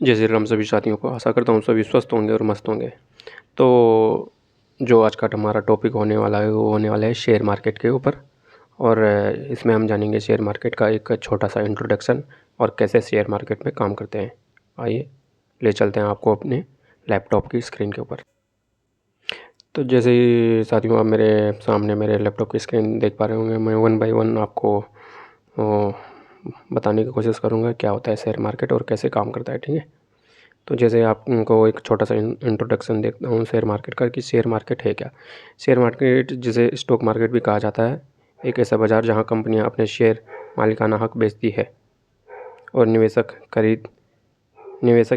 जय श्री राम सभी साथियों को। आशा करता हूँ सभी स्वस्थ होंगे और मस्त होंगे। तो जो आज का हमारा टॉपिक होने वाला है वो होने वाला है शेयर मार्केट के ऊपर। और इसमें हम जानेंगे शेयर मार्केट का एक छोटा सा इंट्रोडक्शन और कैसे शेयर मार्केट में काम करते हैं। आइए ले चलते हैं आपको अपने लैपटॉप की स्क्रीन के ऊपर। तो जैसे ही साथियों आप मेरे सामने मेरे लैपटॉप की स्क्रीन देख पा रहे होंगे, मैं वन बाय वन आपको बताने की कोशिश करूँगा क्या होता है शेयर मार्केट और कैसे काम करता है। ठीक है, तो जैसे आपको एक छोटा सा इंट्रोडक्शन देता हूँ शेयर मार्केट का कि शेयर मार्केट है क्या। शेयर मार्केट जिसे स्टॉक मार्केट भी कहा जाता है, एक ऐसा बाज़ार जहाँ कंपनियाँ अपने शेयर मालिकाना हक बेचती है और निवेशक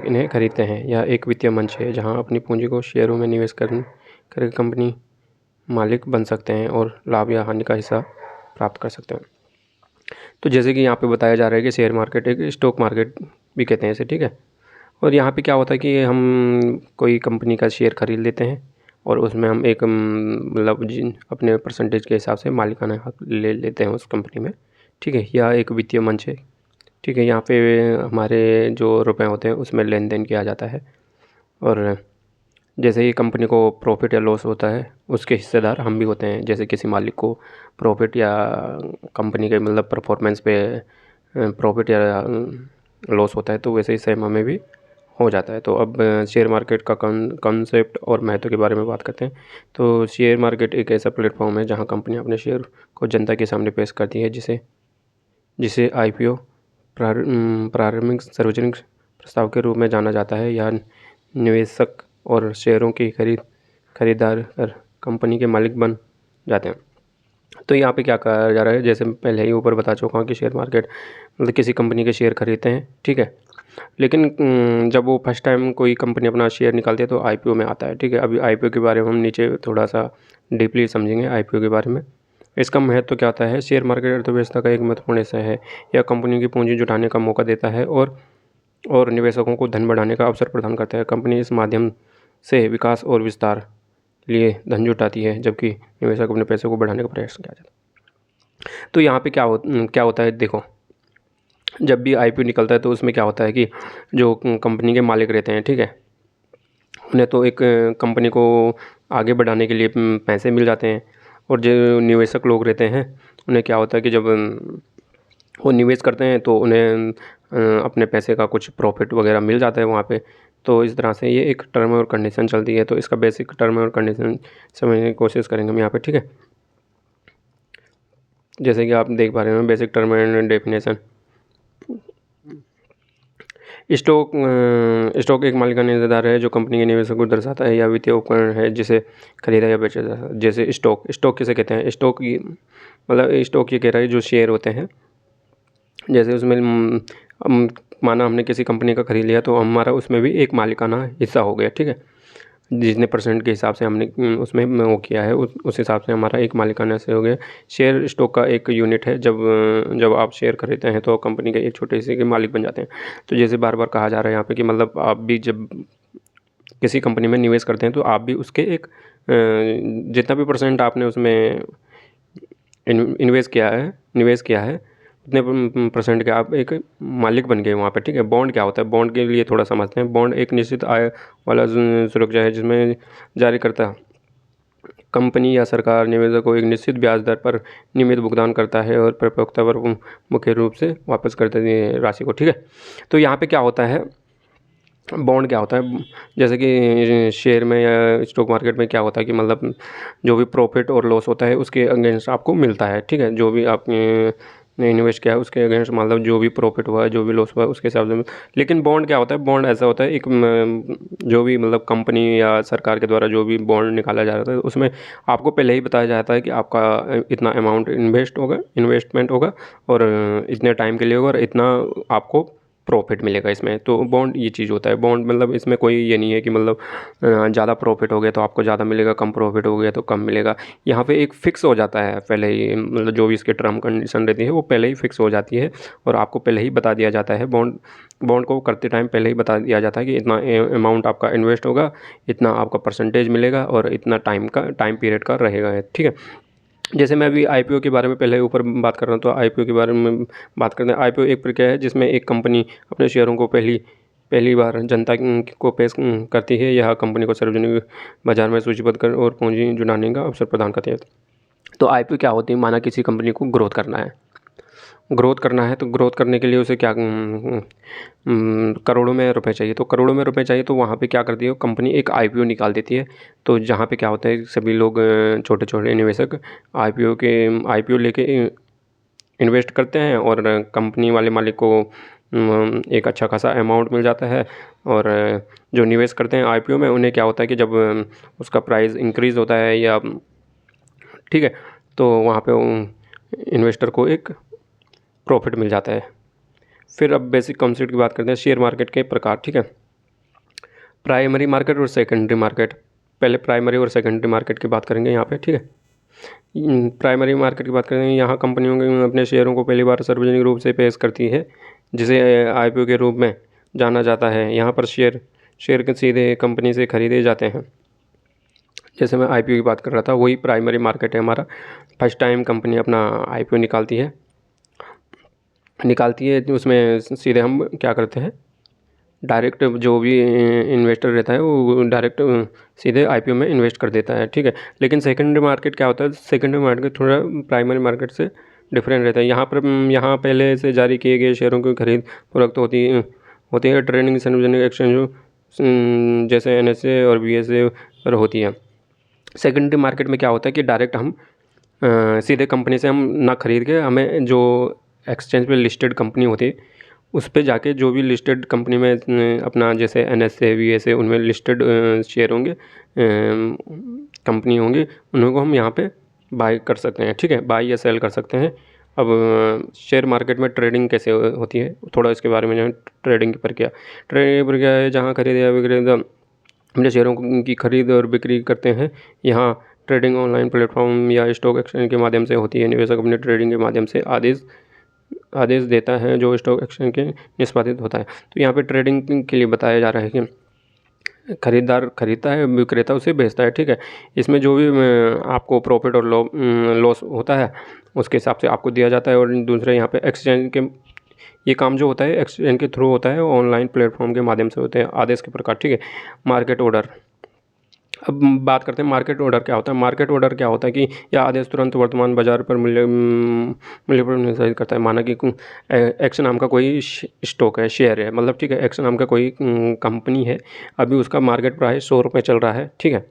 इन्हें खरीदते हैं। यह एक वित्तीय मंच है जहाँ अपनी पूंजी को शेयरों में निवेश करके कंपनी मालिक बन सकते हैं और लाभ या हानि का हिस्सा प्राप्त कर सकते हैं। तो जैसे कि यहाँ पे बताया जा रहा है कि शेयर मार्केट एक स्टॉक मार्केट भी कहते हैं इसे। ठीक है, और यहाँ पे क्या होता है कि हम कोई कंपनी का शेयर खरीद लेते हैं और उसमें हम एक मतलब अपने परसेंटेज के हिसाब से मालिकाना हक ले लेते हैं उस कंपनी में। ठीक है, यह एक वित्तीय मंच है। ठीक है, यहाँ पे हमारे जो रुपए होते हैं उसमें लेन देन किया जाता है और जैसे ही कंपनी को प्रॉफिट या लॉस होता है उसके हिस्सेदार हम भी होते हैं। जैसे किसी मालिक को प्रॉफिट या कंपनी के मतलब परफॉर्मेंस पे प्रॉफिट या लॉस होता है तो वैसे ही सेम हमें भी हो जाता है। तो अब शेयर मार्केट का कॉन्सेप्ट और महत्व के बारे में बात करते हैं। तो शेयर मार्केट एक ऐसा प्लेटफॉर्म है जहां कंपनियां अपने शेयर को जनता के सामने पेश करती है, जिसे जिसे आईपीओ प्रारंभिक सार्वजनिक प्रस्ताव के रूप में जाना जाता है। यह निवेशक और शेयरों की खरीदार कर कंपनी के मालिक बन जाते हैं। तो यहाँ पे क्या कहा जा रहा है, जैसे मैं पहले ही ऊपर बता चुका हूँ कि शेयर मार्केट मतलब किसी कंपनी के शेयर खरीदते हैं। ठीक है, लेकिन जब वो फर्स्ट टाइम कोई कंपनी अपना शेयर निकालती है तो आईपीओ में आता है। ठीक है, अभी आईपीओ के बारे में हम नीचे थोड़ा सा डीपली समझेंगे आईपीओ के बारे में। इसका महत्व क्या होता है, शेयर मार्केट अर्थव्यवस्था का एक महत्वपूर्ण हिस्सा है। यह कंपनी की पूंजी जुटाने का मौका देता है और निवेशकों को धन बढ़ाने का अवसर प्रदान करता है। कंपनी इस माध्यम से विकास और विस्तार लिए धन जुटाती है, जबकि निवेशक अपने पैसे को बढ़ाने का प्रयास किया जाता है। तो यहाँ पे क्या होता है, देखो जब भी आईपीओ निकलता है तो उसमें क्या होता है कि जो कंपनी के मालिक रहते हैं, ठीक है, उन्हें तो एक कंपनी को आगे बढ़ाने के लिए पैसे मिल जाते हैं। और जो निवेशक लोग रहते हैं उन्हें क्या होता है कि जब वो निवेश करते हैं तो उन्हें अपने पैसे का कुछ प्रॉफिट वगैरह मिल जाता है वहाँ पे। तो इस तरह से ये एक टर्म और कंडीशन चलती है। तो इसका बेसिक टर्म और कंडीशन समझने की कोशिश करेंगे हम यहाँ पे। ठीक है, जैसे कि आप देख पा रहे हैं basic term and definition. Stock एक मालिकाना हिस्सेदार है जो कंपनी के निवेशक को दर्शाता है या वित्तीय उपकरण है जिसे खरीदा या बेचा जाता है। जैसे स्टॉक किसे कहते हैं, स्टॉक मतलब स्टॉक ये कह रहा है जो शेयर होते हैं। जैसे उसमें माना हमने किसी कंपनी का खरीद लिया तो हमारा उसमें भी एक मालिकाना हिस्सा हो गया। ठीक है, जितने परसेंट के हिसाब से हमने उसमें वो किया है उस हिसाब से हमारा एक मालिकाना से हो गया। शेयर स्टॉक का एक यूनिट है। जब आप शेयर खरीदते हैं तो कंपनी के एक छोटे हिस्से के मालिक बन जाते हैं। तो जैसे बार बार कहा जा रहा है यहाँ पे कि मतलब आप भी जब किसी कंपनी में निवेश करते हैं तो आप भी उसके एक जितना भी परसेंट आपने उसमें निवेश किया है उतने परसेंट के आप एक मालिक बन गए वहाँ पे। ठीक है, बॉन्ड क्या होता है, बॉन्ड के लिए थोड़ा समझते हैं। बॉन्ड एक निश्चित आय वाला सुरक्षा है जिसमें जारीकर्ता कंपनी या सरकार निवेशक को एक निश्चित ब्याज दर पर नियमित भुगतान करता है और परिपक्वता पर मुख्य रूप से वापस करते हैं राशि को। ठीक है, तो यहाँ पे क्या होता है, बॉन्ड क्या होता है, जैसे कि शेयर में या स्टॉक मार्केट में क्या होता है कि मतलब जो भी प्रॉफिट और लॉस होता है उसके अगेंस्ट आपको मिलता है। ठीक है, जो भी आपने इन्वेस्ट किया है उसके अगेंस्ट मतलब जो भी प्रॉफिट हुआ है जो भी लॉस हुआ है उसके हिसाब से। लेकिन बॉन्ड क्या होता है, बॉन्ड ऐसा होता है एक जो भी मतलब कंपनी या सरकार के द्वारा जो भी बॉन्ड निकाला जा रहा है उसमें आपको पहले ही बताया जाता है कि आपका इतना अमाउंट इन्वेस्टमेंट होगा और इतने टाइम के लिए होगा और इतना आपको प्रॉफिट मिलेगा इसमें। तो बॉन्ड ये चीज़ होता है। बॉन्ड मतलब इसमें कोई ये नहीं है कि मतलब ज़्यादा प्रॉफिट हो गया तो आपको ज़्यादा मिलेगा, कम प्रॉफिट हो गया तो कम मिलेगा। यहाँ पे एक फ़िक्स हो जाता है पहले ही, मतलब जो भी इसके टर्म कंडीशन रहती है वो पहले ही फ़िक्स हो जाती है और आपको पहले ही बता दिया जाता है। बॉन्ड को करते टाइम पहले ही बता दिया जाता है कि इतना अमाउंट आपका इन्वेस्ट होगा, इतना आपका परसेंटेज मिलेगा और इतना टाइम पीरियड का रहेगा। ठीक है, जैसे मैं अभी आईपीओ के बारे में पहले ऊपर बात कर रहा हूँ तो आईपीओ के बारे में बात करते हैं। आईपीओ एक प्रक्रिया है जिसमें एक कंपनी अपने शेयरों को पहली पहली बार जनता को पेश करती है। यह कंपनी को सार्वजनिक बाजार में सूचीबद्ध कर और पूंजी जुटाने का अवसर प्रदान करती है। तो आईपीओ क्या होती है? माना किसी कंपनी को ग्रोथ करना है, तो ग्रोथ करने के लिए उसे क्या करोड़ों में रुपए चाहिए। तो करोड़ों में रुपए चाहिए तो वहाँ पे क्या करती है कंपनी? एक आईपीओ निकाल देती है। तो जहाँ पे क्या होता है, सभी लोग छोटे छोटे निवेशक आईपीओ लेके इन्वेस्ट करते हैं और कंपनी वाले मालिक को एक अच्छा खासा अमाउंट मिल जाता है। और जो निवेश करते हैं आईपीओ में, उन्हें क्या होता है कि जब उसका प्राइस इंक्रीज़ होता है या ठीक है, तो वहाँ पे इन्वेस्टर को एक प्रॉफिट मिल जाता है। फिर अब बेसिक कॉन्सेप्ट की बात करते हैं, शेयर मार्केट के प्रकार। ठीक है, प्राइमरी मार्केट और सेकेंडरी मार्केट। पहले प्राइमरी और सेकेंडरी मार्केट की बात करेंगे यहाँ पे। ठीक है, प्राइमरी मार्केट की बात करेंगे, यहाँ कंपनियों के अपने शेयरों को पहली बार सार्वजनिक रूप से पेश करती है, जिसे आईपीओ के रूप में जाना जाता है। यहाँ पर शेयर सीधे कंपनी से खरीदे जाते हैं। जैसे मैं आईपीओ की बात कर रहा था, वही प्राइमरी मार्केट है हमारा। फर्स्ट टाइम कंपनी अपना आईपीओ निकालती है तो उसमें सीधे हम क्या करते हैं, डायरेक्ट जो भी इन्वेस्टर रहता है वो डायरेक्ट सीधे आईपीओ में इन्वेस्ट कर देता है। ठीक है, लेकिन सेकेंडरी मार्केट क्या होता है? सेकेंडरी मार्केट थोड़ा प्राइमरी मार्केट से डिफरेंट रहता है। यहाँ पहले से जारी किए गए शेयरों की खरीद फरोख्त होती है ट्रेडिंग सार्वजनिक एक्सचेंज जैसे एनएसए और बीएसए पर होती है। सेकेंडरी मार्केट में क्या होता है कि डायरेक्ट हम सीधे कंपनी से हम ना खरीद के, हमें जो एक्सचेंज पे लिस्टेड कंपनी होती है उस पे जाके, जो भी लिस्टेड कंपनी में अपना जैसे एनएसए वीएसए उनमें लिस्टेड शेयर होंगे, कंपनी होंगी, उन्हीं को हम यहाँ पे बाय कर सकते हैं। ठीक है, बाय या सेल कर सकते हैं। अब शेयर मार्केट में ट्रेडिंग कैसे होती है, थोड़ा इसके बारे में जानें। ट्रेडिंग की प्रक्रिया है जहाँ खरीदा विक्रेता अपने शेयरों की खरीद और बिक्री करते हैं। यहाँ ट्रेडिंग ऑनलाइन प्लेटफॉर्म या स्टॉक एक्सचेंज के माध्यम से होती है। निवेशक अपने ट्रेडिंग के माध्यम से आदेश देता है जो स्टॉक एक्सचेंज के निष्पादित होता है। तो यहाँ पे ट्रेडिंग के लिए बताया जा रहा है कि खरीदार खरीदता है, विक्रेता उसे बेचता है। ठीक है, इसमें जो भी आपको प्रॉफिट और लॉस होता है उसके हिसाब से आपको दिया जाता है। और दूसरे यहाँ पे एक्सचेंज के ये काम जो होता है एक्सचेंज के थ्रू होता है, ऑनलाइन प्लेटफॉर्म के माध्यम से होते हैं। आदेश के प्रकार। ठीक है, मार्केट ऑर्डर। अब बात करते हैं मार्केट ऑर्डर क्या होता है। मार्केट ऑर्डर क्या होता है कि यह आदेश तुरंत वर्तमान बाजार पर मूल्य पर निर्धारित करता है। माना कि एक्स नाम का कोई स्टॉक है, शेयर है, मतलब ठीक है, एक्स नाम का कोई कंपनी है, अभी उसका मार्केट प्राइस 100 रुपये चल रहा है। ठीक है,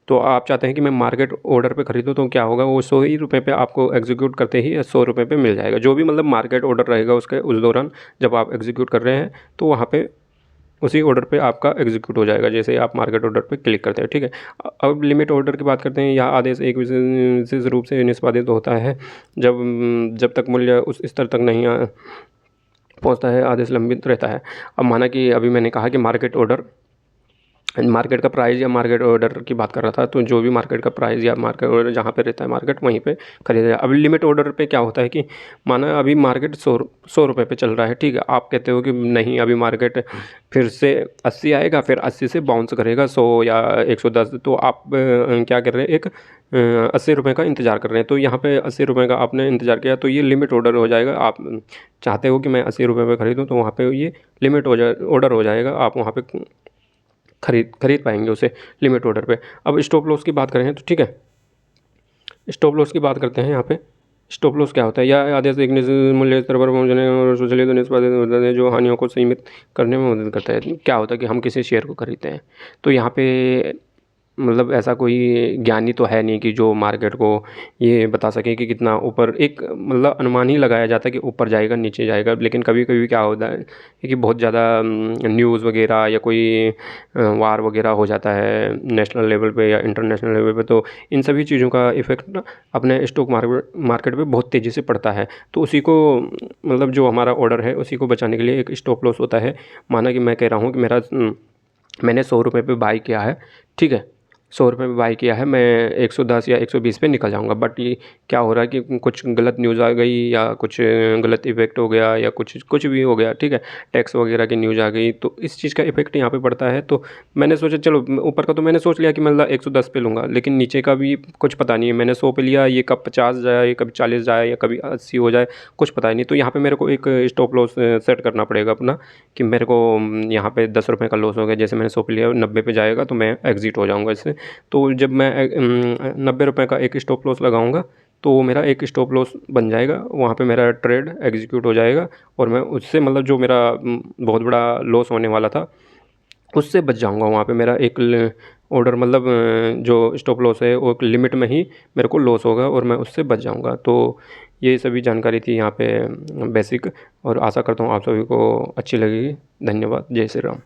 तो आप चाहते हैं कि मैं मार्केट ऑर्डर पे खरीदूँ, तो क्या होगा, वो 100 ही रुपये पे आपको एग्जीक्यूट करते ही 100 रुपये पे मिल जाएगा। जो भी मतलब मार्केट ऑर्डर रहेगा उसके उस दौरान जब आप एग्जीक्यूट कर रहे हैं, तो वहाँ पे उसी ऑर्डर पे आपका एग्जीक्यूट हो जाएगा जैसे आप मार्केट ऑर्डर पे क्लिक करते हैं। ठीक है, अब लिमिट ऑर्डर की बात करते हैं। यह आदेश एक विशेष रूप से निष्पादित होता है जब तक मूल्य उस स्तर तक नहीं पहुंचता है, आदेश लंबित रहता है। अब माना कि अभी मैंने कहा कि मार्केट का प्राइस या मार्केट ऑर्डर की बात कर रहा था, तो जो भी मार्केट का प्राइस या मार्केट ऑर्डर जहाँ पे रहता है मार्केट, वहीं पे खरीदा जाए। अभी लिमिट ऑर्डर पे क्या होता है कि माना अभी मार्केट 100 रुपये पे चल रहा है। ठीक है, आप कहते हो कि नहीं, अभी मार्केट फिर से 80 आएगा, फिर 80 से बाउंस करेगा 100 या 110, तो आप क्या कर रहे हैं, एक 80 रुपये का इंतज़ार कर रहे हैं। तो यहाँ पे 80 रुपये का आपने इंतज़ार किया, तो ये लिमिट ऑर्डर हो जाएगा। आप चाहते हो कि मैं 80 रुपये पे खरीदूँ, तो वहाँ पे ये लिमिट ऑर्डर हो जाएगा, आप वहाँ पे खरीद पाएंगे उसे लिमिट ऑर्डर पे। अब स्टॉप लॉस की बात करें तो ठीक है, स्टॉप लॉस की बात करते हैं। यहाँ पे स्टॉप लॉस क्या होता है? यह आदेश एक निश्चित मूल्य स्तर पर पहुंचने और स्वचालित निष्पादित होता है जो हानियों को सीमित करने में मदद करता है। क्या होता है कि हम किसी शेयर को खरीदते हैं, तो यहाँ पे मतलब ऐसा कोई ज्ञानी तो है नहीं कि जो मार्केट को ये बता सके कि कितना ऊपर, एक मतलब अनुमान ही लगाया जाता है कि ऊपर जाएगा नीचे जाएगा। लेकिन कभी कभी क्या होता है कि बहुत ज़्यादा न्यूज़ वगैरह या कोई वार वगैरह हो जाता है नेशनल लेवल पे या इंटरनेशनल लेवल पे, तो इन सभी चीज़ों का इफ़ेक्ट अपने स्टॉक मार्केट पे बहुत तेज़ी से पड़ता है। तो उसी को मतलब जो हमारा ऑर्डर है उसी को बचाने के लिए एक स्टॉप लॉस होता है। माना कि मैं कह रहा हूँ कि मैंने 100 रुपये पे बाई किया है। ठीक है, 100 रुपये में बाय किया है, मैं 110 या 120 पे निकल जाऊँगा। बट ये क्या हो रहा है कि कुछ गलत न्यूज़ आ गई या कुछ गलत इफ़ेक्ट हो गया या कुछ कुछ भी हो गया, ठीक है, टैक्स वगैरह की न्यूज़ आ गई, तो इस चीज़ का इफ़ेक्ट यहाँ पे पड़ता है। तो मैंने सोचा चलो ऊपर का तो मैंने सोच लिया कि मतलब 110 पे लूँगा, लेकिन नीचे का भी कुछ पता नहीं है। मैंने 100 पे लिया, ये कब 50 जाए, कभी 40 जाए या कभी 80 हो जाए, कुछ पता ही नहीं। तो यहाँ पे मेरे को एक स्टॉप लॉस सेट करना पड़ेगा अपना, कि मेरे को यहाँ पे 10 रुपये का लॉस हो गया, जैसे मैंने 100 पे लिया, 90 पे जाएगा तो मैं एग्ज़िट हो जाऊँगा इससे। तो जब मैं 90 रुपये का एक स्टॉप लॉस लगाऊँगा, तो वो मेरा एक स्टॉप लॉस बन जाएगा, वहाँ पे मेरा ट्रेड एग्जीक्यूट हो जाएगा और मैं उससे मतलब जो मेरा बहुत बड़ा लॉस होने वाला था, उससे बच जाऊँगा। वहाँ पे मेरा एक ऑर्डर मतलब जो स्टॉप लॉस है वो एक लिमिट में ही मेरे को लॉस होगा और मैं उससे बच जाऊँगा। तो ये सभी जानकारी थी यहाँ पे बेसिक, और आशा करता हूँ आप सभी को अच्छी लगेगी। धन्यवाद। जय श्री राम।